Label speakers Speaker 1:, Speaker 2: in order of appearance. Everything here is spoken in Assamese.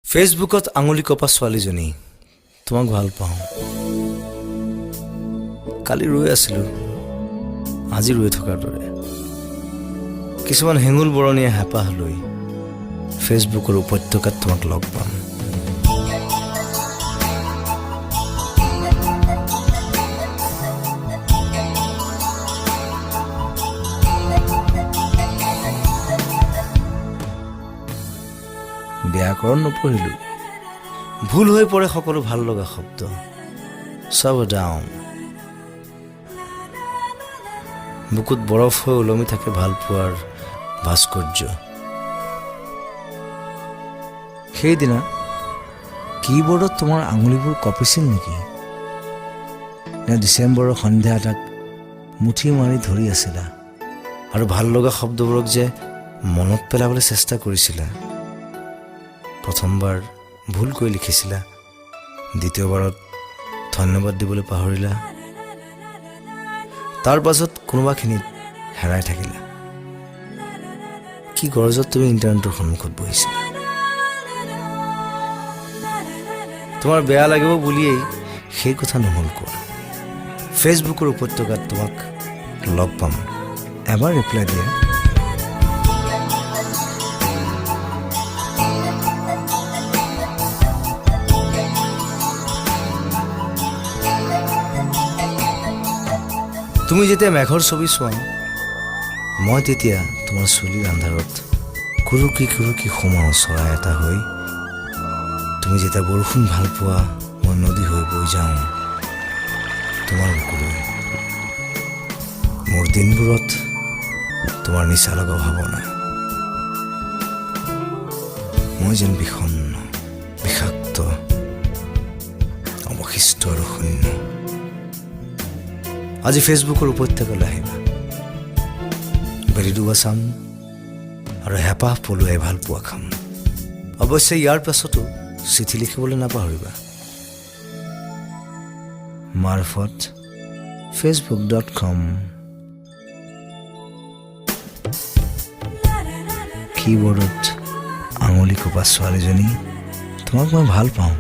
Speaker 1: ফেচবুকত আঙুলি কপা ছোৱালীজনী তোমাক ভাল পাওঁ কালি ৰৈ আছিলো আজি ৰৈ থকাৰ দৰে কিছুমান হেঙুল বৰণীয়া হেঁপাহ লৈ ফেচবুকৰ উপত্যকাত তোমাক লগ পাম ব্যাকৰণ নপঢ়িলো ভুল হৈ পৰে সকলো ভাল লগা শব্দ সব ডাউন বুকুত বৰফ হৈ ওলমি থাকে ভাল পোৱাৰ ভাস্কৰ্য সেইদিনা কীবৰ্ডত তোমাৰ আঙুলিবোৰ কঁপিছিল নেকি নে ডিচেম্বৰৰ সন্ধ্যা এটাক মুঠি মাৰি ধৰি আছিলা আৰু ভাল লগা শব্দবোৰক যে মনত পেলাবলৈ চেষ্টা কৰিছিলা প্ৰথমবাৰ ভুল কৰি লিখিছিলা দ্বিতীয়বাৰত ধন্যবাদ দিবলৈ পাহৰিলা তাৰ পাছত কোনোবাখিনিত হেৰাই থাকিলা কি গৰজত তুমি ইণ্টাৰনেটৰ সন্মুখত বহিছিলা তোমাৰ বেয়া লাগিব বুলিয়েই সেই কথা নহ'ল কোৱা ফেচবুকৰ উপত্যকাত তোমাক লগ পাম এবাৰ ৰিপ্লাই দিয়া তুমি যেতিয়া মেঘৰ ছবি চোৱা মই তেতিয়া তোমাৰ চুলিৰ আন্ধাৰত কুৰুকি কুৰুকি সোমাও চৰাই এটা হৈ তুমি যেতিয়া বৰষুণ ভাল পোৱা মই নদী হৈ বৈ যাওঁ তোমাৰ বুকুলৈ মোৰ দিনবোৰত তোমাৰ নিচা লগা ভাৱনা মই যেন বিষণ্ণ বিষাক্ত অৱশিষ্ট আৰু শূন্য আজি ফেচবুকৰ উপত্যকালৈ আহিবা বেলি ডুবা চাম আৰু হেঁপাহ পলুৱাই ভাল পোৱা খাম অৱশ্যে ইয়াৰ পাছতো চিঠি লিখিবলৈ নাপাহৰিবা মাৰফত facebook.com কীবৰ্ডত আঙুলি কপা ছোৱালীজনী তোমাক মই ভাল পাওঁ